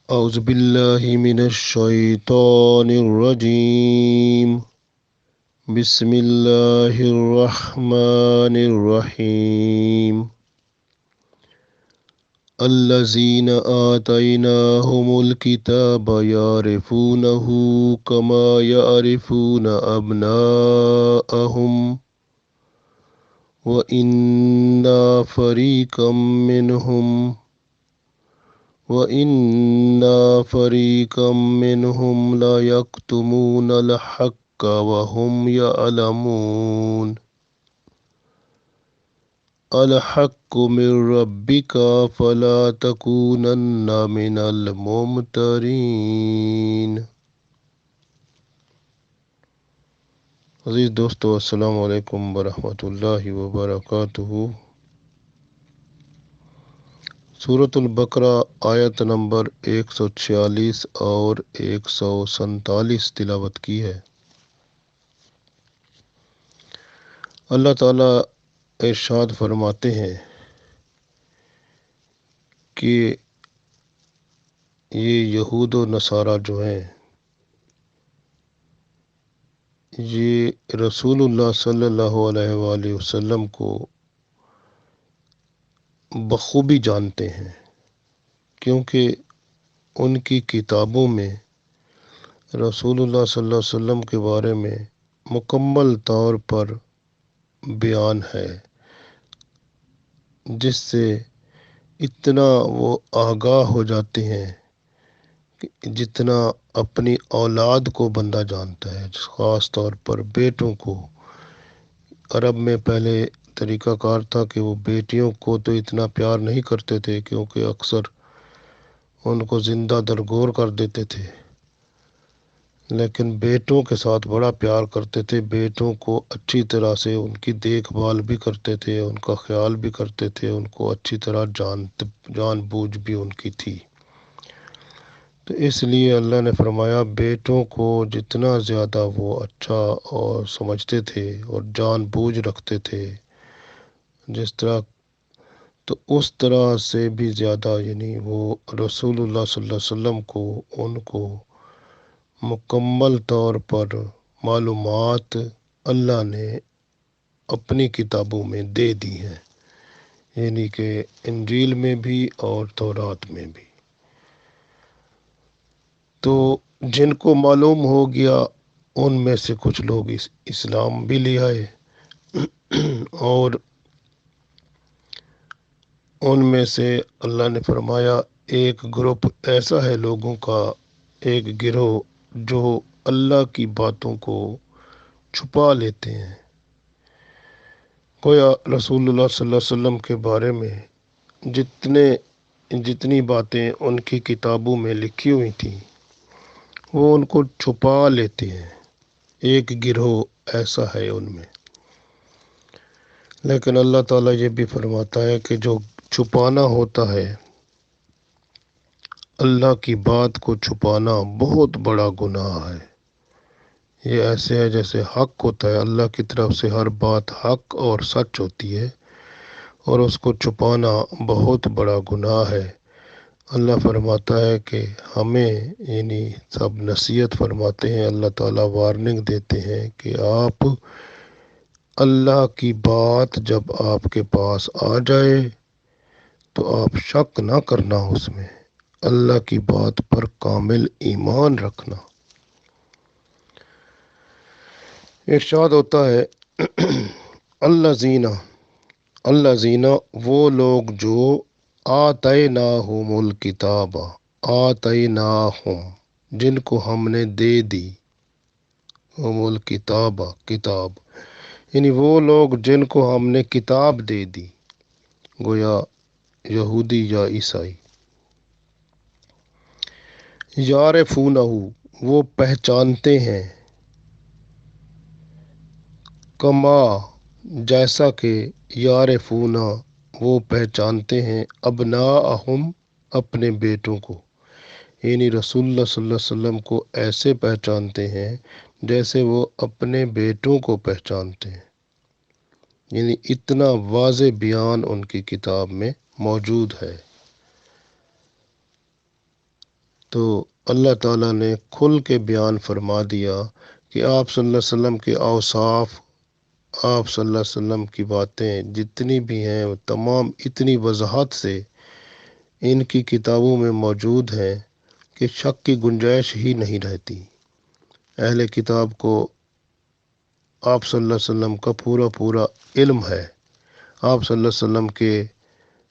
أعوذ بالله من الشيطان الرجيم. بسم الله الرحمن الرحيم. الذين آتيناهم الكتاب يعرفونه كما يعرفون أبناءهم وإن فريقا منهم لا يكتمون الحق وهم يعلمون. الحق من ربك فلا تكونن من الممترين. عزیز دوستو، السلام علیکم ورحمۃ اللہ وبرکاتہ۔ سورۃ البقرہ آیت نمبر 146 اور 147 تلاوت کی ہے۔ اللہ تعالیٰ ارشاد فرماتے ہیں کہ یہ یہود و نصارہ جو ہیں، یہ رسول اللہ صلی اللہ علیہ وآلہ وسلم کو بخوبی جانتے ہیں، کیونکہ ان کی کتابوں میں رسول اللہ صلی اللہ علیہ وسلم کے بارے میں مکمل طور پر بیان ہے، جس سے اتنا وہ آگاہ ہو جاتے ہیں کہ جتنا اپنی اولاد کو بندہ جانتا ہے، خاص طور پر بیٹوں کو۔ عرب میں پہلے طریقہ کار تھا کہ وہ بیٹیوں کو تو اتنا پیار نہیں کرتے تھے، کیونکہ اکثر ان کو زندہ درگور کر دیتے تھے، لیکن بیٹوں کے ساتھ بڑا پیار کرتے تھے۔ بیٹوں کو اچھی طرح سے ان کی دیکھ بھال بھی کرتے تھے، ان کا خیال بھی کرتے تھے، ان کو اچھی طرح جان بوجھ بھی ان کی تھی۔ تو اس لیے اللہ نے فرمایا بیٹوں کو جتنا زیادہ وہ اچھا اور سمجھتے تھے اور جان بوجھ رکھتے تھے، جس طرح، تو اس طرح سے بھی زیادہ وہ رسول اللہ صلی اللہ علیہ وسلم کو ان کو مکمل طور پر معلومات اللہ نے اپنی کتابوں میں دے دی ہیں، یعنی کہ انجیل میں بھی اور تورات میں بھی۔ تو جن کو معلوم ہو گیا ان میں سے کچھ لوگ اسلام بھی لے آئے، اور ان میں سے اللہ نے فرمایا ایک گروپ ایسا ہے لوگوں کا، ایک گروہ جو اللہ کی باتوں کو چھپا لیتے ہیں۔ گویا رسول اللہ صلی اللہ علیہ وسلم کے بارے میں جتنی باتیں ان کی کتابوں میں لکھی ہوئی تھیں وہ ان کو چھپا لیتے ہیں، ایک گروہ ایسا ہے ان میں۔ لیکن اللہ تعالیٰ یہ بھی فرماتا ہے کہ جو چھپانا ہوتا ہے، اللہ کی بات کو چھپانا بہت بڑا گناہ ہے۔ یہ ایسے ہے جیسے حق ہوتا ہے، اللہ کی طرف سے ہر بات حق اور سچ ہوتی ہے، اور اس کو چھپانا بہت بڑا گناہ ہے۔ اللہ فرماتا ہے کہ ہمیں سب نصیحت فرماتے ہیں، اللہ تعالیٰ وارننگ دیتے ہیں کہ آپ اللہ کی بات جب آپ کے پاس آ جائے تو آپ شک نہ کرنا، اس میں اللہ کی بات پر کامل ایمان رکھنا۔ ارشاد ہوتا ہے الذین وہ لوگ جو آتیناہم الکتاب، آتیناہم جن کو ہم نے دے دی، ہم الکتاب کتاب، یعنی وہ لوگ جن کو ہم نے کتاب دے دی، گویا یہودی یا عیسائی۔ یعرفونہ وہ پہچانتے ہیں، کما جیسا کہ یعرفون وہ پہچانتے ہیں ابناءہم اپنے بیٹوں کو، یعنی رسول اللہ صلی اللہ علیہ وسلم کو ایسے پہچانتے ہیں جیسے وہ اپنے بیٹوں کو پہچانتے ہیں، یعنی اتنا واضح بیان ان کی کتاب میں موجود ہے۔ تو اللہ تعالیٰ نے کھل کے بیان فرما دیا کہ آپ صلی اللہ علیہ وسلم کے اوصاف، آپ صلی اللہ علیہ وسلم کی باتیں جتنی بھی ہیں وہ تمام اتنی وضاحت سے ان کی کتابوں میں موجود ہیں کہ شک کی گنجائش ہی نہیں رہتی۔ اہل کتاب کو آپ صلی اللہ علیہ وسلم کا پورا پورا علم ہے۔ آپ صلی اللہ علیہ وسلم کے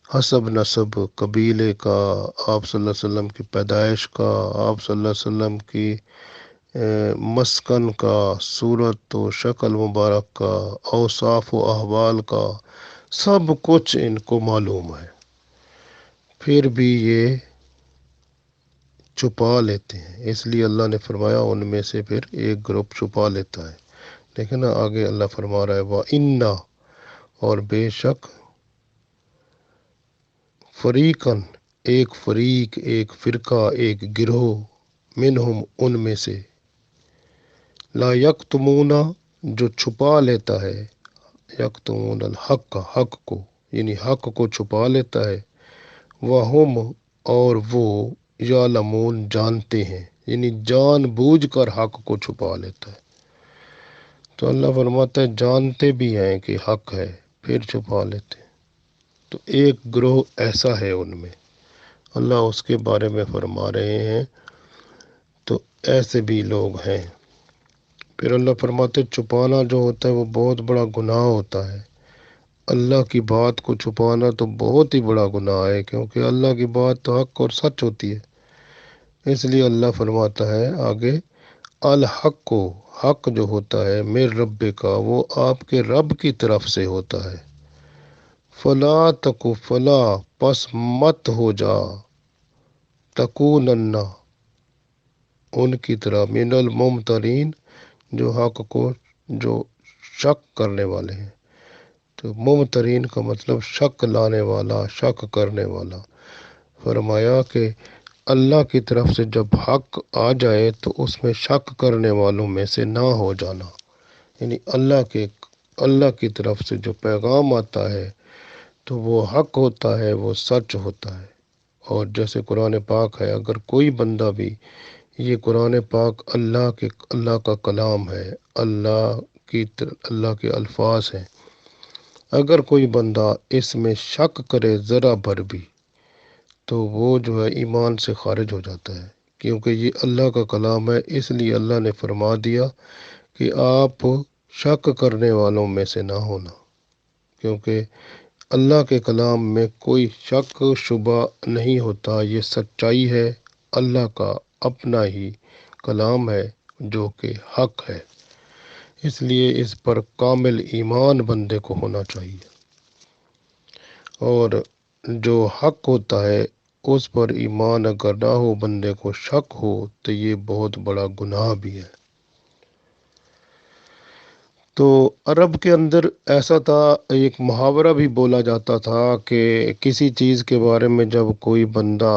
حسب نسب قبیلے کا، آپ صلی اللہ علیہ وسلم کی پیدائش کا، آپ صلی اللہ علیہ وسلم کی مسکن کا، صورت و شکل مبارک کا، اوصاف و احوال کا، سب کچھ ان کو معلوم ہے، پھر بھی یہ چھپا لیتے ہیں۔ اس لیے اللہ نے فرمایا ان میں سے پھر ایک گروپ چھپا لیتا ہے۔ لیکن نا آگے اللہ فرما رہا ہے وَإِنَّ، اور بے شک، فریقاً، ایک فریق، ایک فرقہ، ایک گروہ، منہم، ان میں سے، لا یکتمون، جو چھپا لیتا ہے، یکتمون الحق، حق کو، یعنی حق کو چھپا لیتا ہے، وہم، اور وہ، یعلمون، جانتے ہیں، یعنی جان بوجھ کر حق کو چھپا لیتا ہے۔ تو اللہ فرماتا ہے جانتے بھی ہیں کہ حق ہے پھر چھپا لیتے ہیں۔ تو ایک گروہ ایسا ہے ان میں، اللہ اس کے بارے میں فرما رہے ہیں، تو ایسے بھی لوگ ہیں۔ پھر اللہ فرماتے چھپانا جو ہوتا ہے وہ بہت بڑا گناہ ہوتا ہے۔ اللہ کی بات کو چھپانا تو بہت ہی بڑا گناہ ہے، کیونکہ اللہ کی بات تو حق اور سچ ہوتی ہے۔ اس لیے اللہ فرماتا ہے آگے، الحق کو، حق جو ہوتا ہے، میرے رب کا، وہ آپ کے رب کی طرف سے ہوتا ہے۔ فلا تکو، فلا، پس مت ہو جا، تکونن، ان کی طرح، من الممترین، جو حق کو جو شک کرنے والے ہیں۔ تو ممترین کا مطلب شک لانے والا، شک کرنے والا۔ فرمایا کہ اللہ کی طرف سے جب حق آ جائے تو اس میں شک کرنے والوں میں سے نہ ہو جانا، یعنی اللہ کی طرف سے جو پیغام آتا ہے تو وہ حق ہوتا ہے، وہ سچ ہوتا ہے۔ اور جیسے قرآن پاک ہے، اگر کوئی بندہ بھی، یہ قرآن پاک اللہ کا کلام ہے، اللہ کے الفاظ ہیں، اگر کوئی بندہ اس میں شک کرے ذرا بھر بھی تو وہ جو ہے ایمان سے خارج ہو جاتا ہے، کیونکہ یہ اللہ کا کلام ہے۔ اس لیے اللہ نے فرما دیا کہ آپ شک کرنے والوں میں سے نہ ہونا، کیونکہ اللہ کے کلام میں کوئی شک شبہ نہیں ہوتا، یہ سچائی ہے، اللہ کا اپنا ہی کلام ہے جو کہ حق ہے۔ اس لیے اس پر کامل ایمان بندے کو ہونا چاہیے، اور جو حق ہوتا ہے اس پر ایمان اگر نہ ہو، بندے کو شک ہو، تو یہ بہت بڑا گناہ بھی ہے۔ تو عرب کے اندر ایسا تھا، ایک محاورہ بھی بولا جاتا تھا کہ کسی چیز کے بارے میں جب کوئی بندہ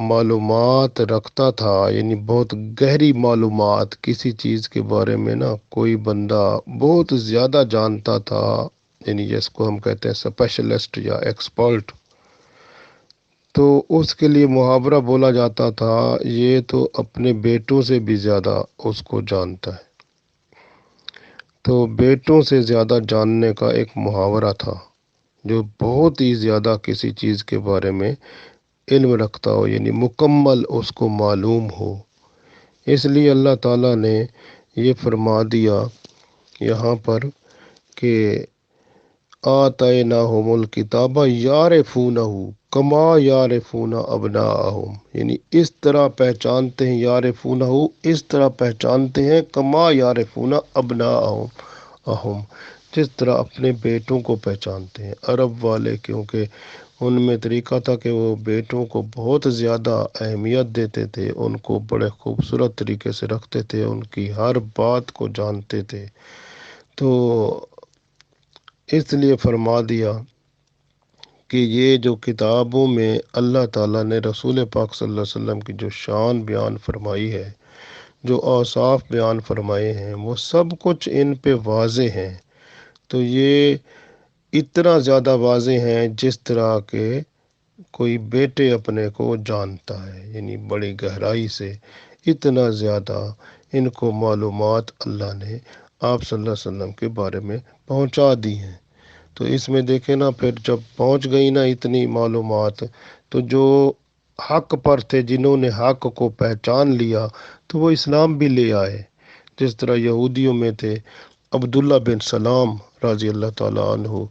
معلومات رکھتا تھا، یعنی بہت گہری معلومات کسی چیز کے بارے میں، نا کوئی بندہ بہت زیادہ جانتا تھا، یعنی جس کو ہم کہتے ہیں اسپیشلسٹ یا ایکسپرٹ، تو اس کے لیے محاورہ بولا جاتا تھا، یہ تو اپنے بیٹوں سے بھی زیادہ اس کو جانتا ہے۔ تو بیٹوں سے زیادہ جاننے کا ایک محاورہ تھا، جو بہت ہی زیادہ کسی چیز کے بارے میں علم رکھتا ہو، یعنی مکمل اس کو معلوم ہو۔ اس لیے اللہ تعالیٰ نے یہ فرما دیا یہاں پر کہ آتیناہم الکتاب یعرفونہ کما یعرفون ابناءہم، یعنی اس طرح پہچانتے ہیں، یعرفونہ اس طرح پہچانتے ہیں، کما یعرفون ابناءہم، جس طرح اپنے بیٹوں کو پہچانتے ہیں۔ عرب والے کیونکہ ان میں طریقہ تھا کہ وہ بیٹوں کو بہت زیادہ اہمیت دیتے تھے، ان کو بڑے خوبصورت طریقے سے رکھتے تھے، ان کی ہر بات کو جانتے تھے۔ تو اس لیے فرما دیا کہ یہ جو کتابوں میں اللہ تعالیٰ نے رسول پاک صلی اللہ علیہ وسلم کی جو شان بیان فرمائی ہے، جو اوصاف بیان فرمائے ہیں، وہ سب کچھ ان پہ واضح ہیں۔ تو یہ اتنا زیادہ واضح ہیں جس طرح کہ کوئی بیٹے اپنے کو جانتا ہے، یعنی بڑی گہرائی سے، اتنا زیادہ ان کو معلومات اللہ نے آپ صلی اللہ علیہ وسلم کے بارے میں پہنچا دی ہیں۔ تو اس میں دیکھیں نا، پھر جب پہنچ گئی نا اتنی معلومات، تو جو حق پر تھے، جنہوں نے حق کو پہچان لیا، تو وہ اسلام بھی لے آئے۔ جس طرح یہودیوں میں تھے عبداللہ بن سلام رضی اللہ تعالیٰ عنہ،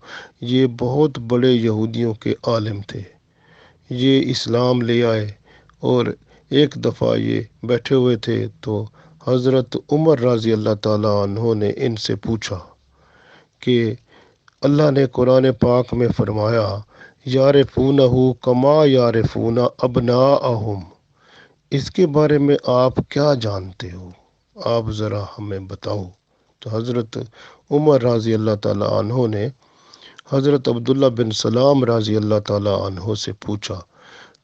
یہ بہت بڑے یہودیوں کے عالم تھے، یہ اسلام لے آئے۔ اور ایک دفعہ یہ بیٹھے ہوئے تھے تو حضرت عمر رضی اللہ تعالیٰ عنہ نے ان سے پوچھا کہ اللہ نے قرآن پاک میں فرمایا یعرفونہ کما یعرفون ابناءہم، اس کے بارے میں آپ کیا جانتے ہو، آپ ذرا ہمیں بتاؤ۔ تو حضرت عمر رضی اللہ تعالیٰ عنہ نے حضرت عبداللہ بن سلام رضی اللہ تعالیٰ عنہ سے پوچھا،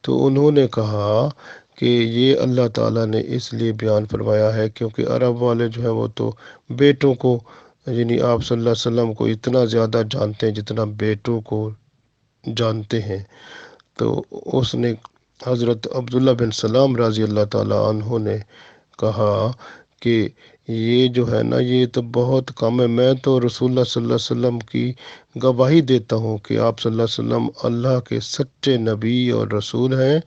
تو انہوں نے کہا کہ یہ اللہ تعالیٰ نے اس لیے بیان فرمایا ہے کیونکہ عرب والے جو ہیں وہ تو بیٹوں کو، یعنی آپ صلی اللہ علیہ وسلم کو اتنا زیادہ جانتے ہیں جتنا بیٹوں کو جانتے ہیں۔ تو اس نے، حضرت عبداللہ بن سلام رضی اللہ تعالیٰ عنہ نے کہا کہ یہ جو ہے نا، یہ تو بہت کم ہے، میں تو رسول اللہ صلی اللہ علیہ وسلم کی گواہی دیتا ہوں کہ آپ صلی اللہ علیہ وسلم اللہ کے سچے نبی اور رسول ہیں،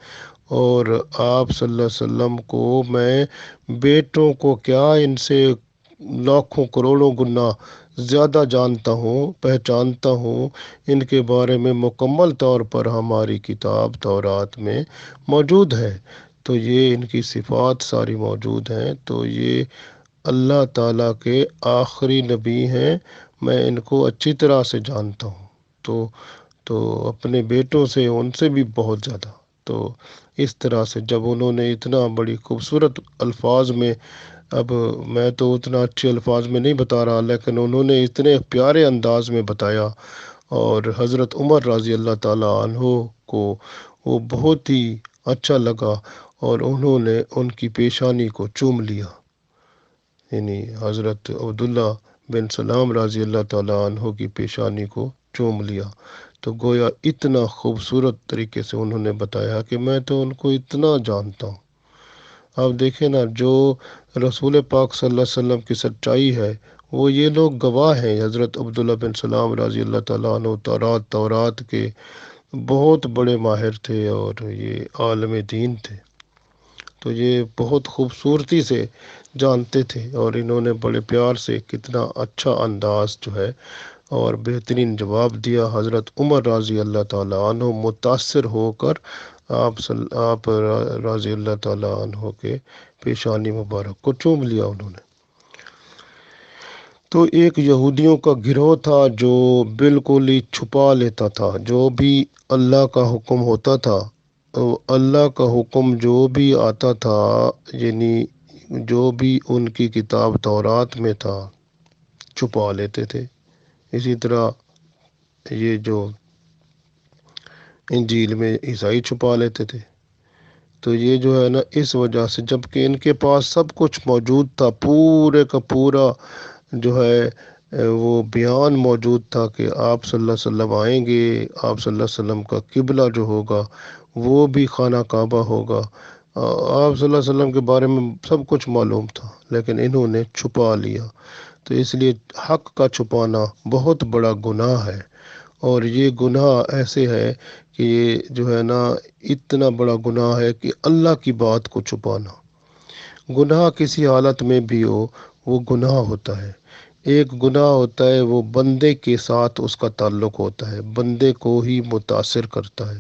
اور آپ صلی اللہ علیہ وسلم کو میں بیٹوں کو کیا، ان سے لاکھوں کروڑوں گنا زیادہ جانتا ہوں، پہچانتا ہوں، ان کے بارے میں مکمل طور پر ہماری کتاب تورات میں موجود ہے۔ تو یہ ان کی صفات ساری موجود ہیں، تو یہ اللہ تعالیٰ کے آخری نبی ہیں، میں ان کو اچھی طرح سے جانتا ہوں، تو اپنے بیٹوں سے، ان سے بھی بہت زیادہ۔ تو اس طرح سے جب انہوں نے اتنا بڑی خوبصورت الفاظ میں، اب میں تو اتنا اچھے الفاظ میں نہیں بتا رہا، لیکن انہوں نے اتنے پیارے انداز میں بتایا، اور حضرت عمر رضی اللہ تعالیٰ عنہ کو وہ بہت ہی اچھا لگا، اور انہوں نے ان کی پیشانی کو چوم لیا، یعنی حضرت عبداللہ بن سلام رضی اللہ تعالیٰ عنہ کی پیشانی کو چوم لیا۔ تو گویا اتنا خوبصورت طریقے سے انہوں نے بتایا کہ میں تو ان کو اتنا جانتا ہوں۔ آپ دیکھیں نا، جو رسول پاک صلی اللہ علیہ وسلم کی سچائی ہے، وہ یہ لوگ گواہ ہیں۔ حضرت عبداللہ بن سلام رضی اللہ تعالیٰ عنہ تورات کے بہت بڑے ماہر تھے، اور یہ عالم دین تھے، تو یہ بہت خوبصورتی سے جانتے تھے، اور انہوں نے بڑے پیار سے کتنا اچھا انداز جو ہے اور بہترین جواب دیا۔ حضرت عمر رضی اللہ تعالیٰ عنہ متاثر ہو کر آپ رضی اللہ تعالیٰ عنہ کے پیشانی مبارک کو چوم لیا انہوں نے۔ تو ایک یہودیوں کا گروہ تھا جو بالکل ہی چھپا لیتا تھا، جو بھی اللہ کا حکم ہوتا تھا، اللہ کا حکم جو بھی آتا تھا، یعنی جو بھی ان کی کتاب تورات میں تھا، چھپا لیتے تھے۔ اسی طرح یہ جو انجیل میں عیسائی چھپا لیتے تھے۔ تو یہ جو ہے نا، اس وجہ سے جب کہ ان کے پاس سب کچھ موجود تھا، پورے کا پورا جو ہے وہ بیان موجود تھا کہ آپ صلی اللہ علیہ وسلم آئیں گے، آپ صلی اللہ علیہ وسلم کا قبلہ جو ہوگا وہ بھی خانہ کعبہ ہوگا، آپ صلی اللہ علیہ وسلم کے بارے میں سب کچھ معلوم تھا، لیکن انہوں نے چھپا لیا۔ تو اس لیے حق کا چھپانا بہت بڑا گناہ ہے، اور یہ گناہ ایسے ہے کہ یہ جو ہے نا، اتنا بڑا گناہ ہے کہ اللہ کی بات کو چھپانا، گناہ کسی حالت میں بھی ہو وہ گناہ ہوتا ہے۔ ایک گناہ ہوتا ہے وہ بندے کے ساتھ اس کا تعلق ہوتا ہے، بندے کو ہی متاثر کرتا ہے۔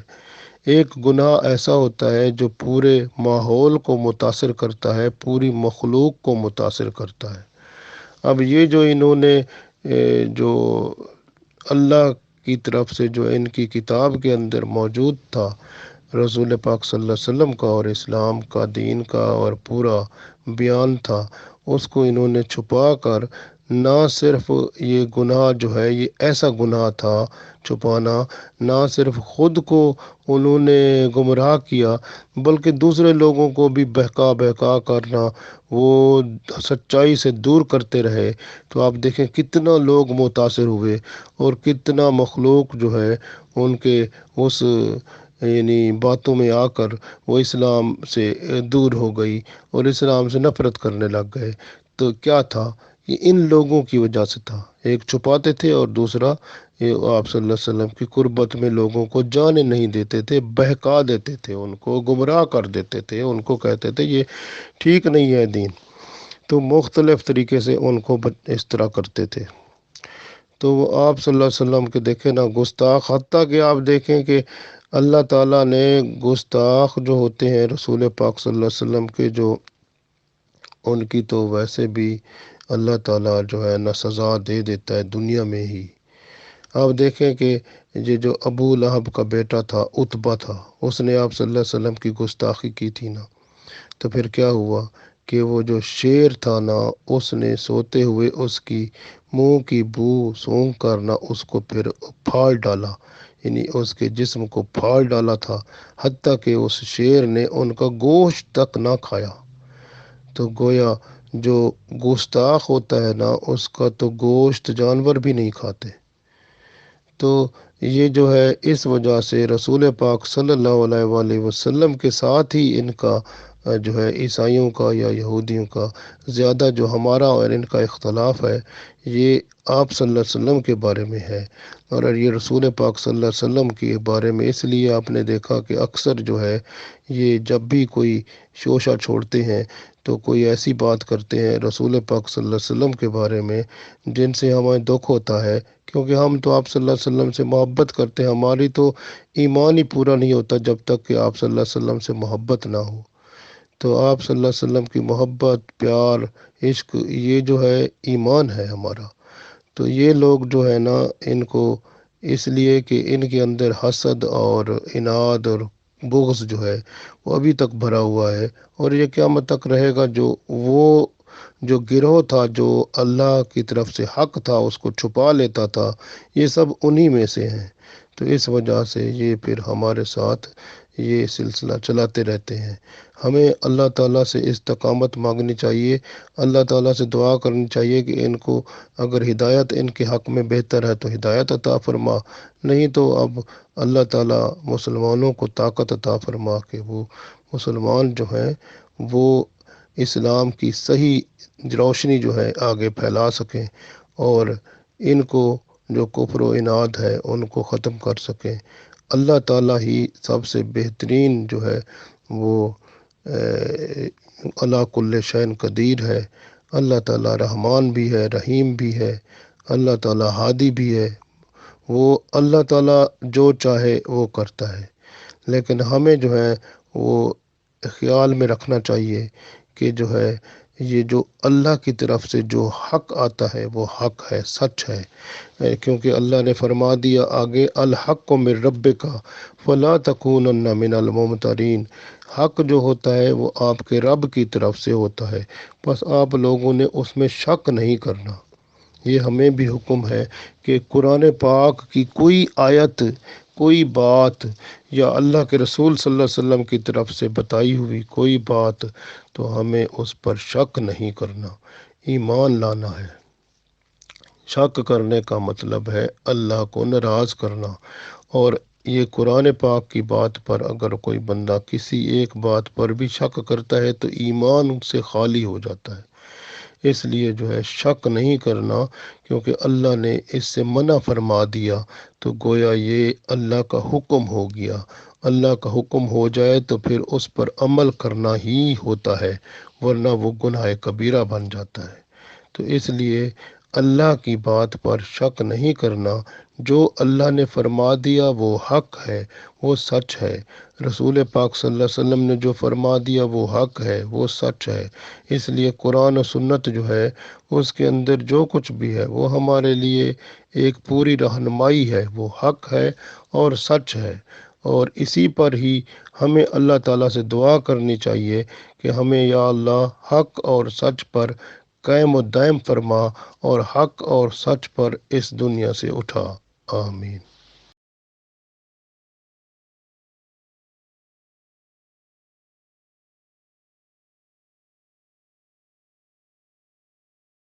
ایک گناہ ایسا ہوتا ہے جو پورے ماحول کو متاثر کرتا ہے، پوری مخلوق کو متاثر کرتا ہے۔ اب یہ جو انہوں نے جو اللہ کی طرف سے جو ان کی کتاب کے اندر موجود تھا، رسول پاک صلی اللہ علیہ وسلم کا اور اسلام کا، دین کا اور پورا بیان تھا، اس کو انہوں نے چھپا کر، نہ صرف یہ گناہ جو ہے، یہ ایسا گناہ تھا چھپانا، نہ صرف خود کو انہوں نے گمراہ کیا بلکہ دوسرے لوگوں کو بھی بہکا کرنا، وہ سچائی سے دور کرتے رہے۔ تو آپ دیکھیں کتنا لوگ متاثر ہوئے، اور کتنا مخلوق جو ہے ان کے اس یعنی باتوں میں آ کر وہ اسلام سے دور ہو گئی اور اسلام سے نفرت کرنے لگ گئے۔ تو کیا تھا؟ یہ ان لوگوں کی وجہ سے تھا۔ ایک چھپاتے تھے اور دوسرا یہ آپ صلی اللہ علیہ وسلم کی قربت میں لوگوں کو جانے نہیں دیتے تھے، بہکا دیتے تھے، ان کو گمراہ کر دیتے تھے، ان کو کہتے تھے یہ ٹھیک نہیں ہے دین، تو مختلف طریقے سے ان کو اس طرح کرتے تھے۔ تو وہ آپ صلی اللہ علیہ وسلم کے دیکھیں نا گستاخ، حتیٰ کہ آپ دیکھیں کہ اللہ تعالیٰ نے گستاخ جو ہوتے ہیں رسول پاک صلی اللہ علیہ وسلم کے، جو ان کی تو ویسے بھی اللہ تعالیٰ جو ہے نا سزا دے دیتا ہے دنیا میں ہی۔ آپ دیکھیں کہ یہ جو ابو لہب کا بیٹا تھا عتبہ تھا، اس نے آپ صلی اللہ علیہ وسلم کی گستاخی کی تھی نا، تو پھر کیا ہوا کہ وہ جو شیر تھا نا، اس نے سوتے ہوئے اس کی منہ کی بو سونگھ کر نا اس کو پھر پھاڑ ڈالا، یعنی اس کے جسم کو پھاڑ ڈالا تھا، حتیٰ کہ اس شیر نے ان کا گوشت تک نہ کھایا۔ تو گویا جو گستاخ ہوتا ہے نا، اس کا تو گوشت جانور بھی نہیں کھاتے۔ تو یہ جو ہے اس وجہ سے رسول پاک صلی اللہ علیہ وآلہ وسلم کے ساتھ ہی ان کا جو ہے عیسائیوں کا یا یہودیوں کا زیادہ جو ہمارا اور ان کا اختلاف ہے، یہ آپ صلی اللہ علیہ وسلم کے بارے میں ہے۔ اور یہ رسول پاک صلی اللہ علیہ وسلم کے بارے میں اس لیے آپ نے دیکھا کہ اکثر جو ہے یہ جب بھی کوئی شوشہ چھوڑتے ہیں تو کوئی ایسی بات کرتے ہیں رسول پاک صلی اللہ علیہ وسلم کے بارے میں جن سے ہمیں دکھ ہوتا ہے، کیونکہ ہم تو آپ صلی اللہ علیہ وسلم سے محبت کرتے ہیں، ہماری تو ایمان ہی پورا نہیں ہوتا جب تک کہ آپ صلی اللہ علیہ وسلم سے محبت نہ ہو۔ تو آپ صلی اللہ علیہ وسلم کی محبت، پیار، عشق، یہ جو ہے ایمان ہے ہمارا۔ تو یہ لوگ جو ہے نا ان کو اس لیے کہ ان کے اندر حسد اور عناد اور بغض جو ہے وہ ابھی تک بھرا ہوا ہے، اور یہ قیامت تک رہے گا۔ جو گروہ تھا جو اللہ کی طرف سے حق تھا اس کو چھپا لیتا تھا، یہ سب انہی میں سے ہیں۔ تو اس وجہ سے یہ پھر ہمارے ساتھ یہ سلسلہ چلاتے رہتے ہیں۔ ہمیں اللہ تعالیٰ سے استقامت مانگنی چاہیے، اللہ تعالیٰ سے دعا کرنی چاہیے کہ ان کو اگر ہدایت ان کے حق میں بہتر ہے تو ہدایت عطا فرما، نہیں تو اب اللہ تعالیٰ مسلمانوں کو طاقت عطا فرما کہ وہ مسلمان جو ہیں وہ اسلام کی صحیح روشنی جو ہے آگے پھیلا سکیں، اور ان کو جو کفر و عناد ہے ان کو ختم کر سکیں۔ اللہ تعالیٰ ہی سب سے بہترین جو ہے وہ علی کل شیء قدیر ہے۔ اللہ تعالیٰ رحمان بھی ہے، رحیم بھی ہے، اللہ تعالیٰ ہادی بھی ہے۔ وہ اللہ تعالیٰ جو چاہے وہ کرتا ہے، لیکن ہمیں جو ہے وہ خیال میں رکھنا چاہیے کہ جو ہے یہ جو اللہ کی طرف سے جو حق آتا ہے وہ حق ہے، سچ ہے، کیونکہ اللہ نے فرما دیا آگے الحق من ربک فلا تکونن من الممترین، حق جو ہوتا ہے وہ آپ کے رب کی طرف سے ہوتا ہے، بس آپ لوگوں نے اس میں شک نہیں کرنا۔ یہ ہمیں بھی حکم ہے کہ قرآن پاک کی کوئی آیت، کوئی بات یا اللہ کے رسول صلی اللہ علیہ وسلم کی طرف سے بتائی ہوئی کوئی بات تو ہمیں اس پر شک نہیں کرنا، ایمان لانا ہے۔ شک کرنے کا مطلب ہے اللہ کو ناراض کرنا، اور یہ قرآن پاک کی بات پر اگر کوئی بندہ کسی ایک بات پر بھی شک کرتا ہے تو ایمان سے خالی ہو جاتا ہے۔ اس لیے جو ہے شک نہیں کرنا، کیونکہ اللہ نے اس سے منع فرما دیا تو گویا یہ اللہ کا حکم ہو گیا۔ اللہ کا حکم ہو جائے تو پھر اس پر عمل کرنا ہی ہوتا ہے، ورنہ وہ گناہ کبیرہ بن جاتا ہے۔ تو اس لیے اللہ کی بات پر شک نہیں کرنا، جو اللہ نے فرما دیا وہ حق ہے، وہ سچ ہے، رسول پاک صلی اللہ علیہ وسلم نے جو فرما دیا وہ حق ہے، وہ سچ ہے۔ اس لیے قرآن و سنت جو ہے اس کے اندر جو کچھ بھی ہے وہ ہمارے لیے ایک پوری رہنمائی ہے، وہ حق ہے اور سچ ہے، اور اسی پر ہی ہمیں اللہ تعالیٰ سے دعا کرنی چاہیے کہ ہمیں یا اللہ حق اور سچ پر قائم و دائم فرما اور حق اور سچ پر اس دنیا سے اٹھا، آمین۔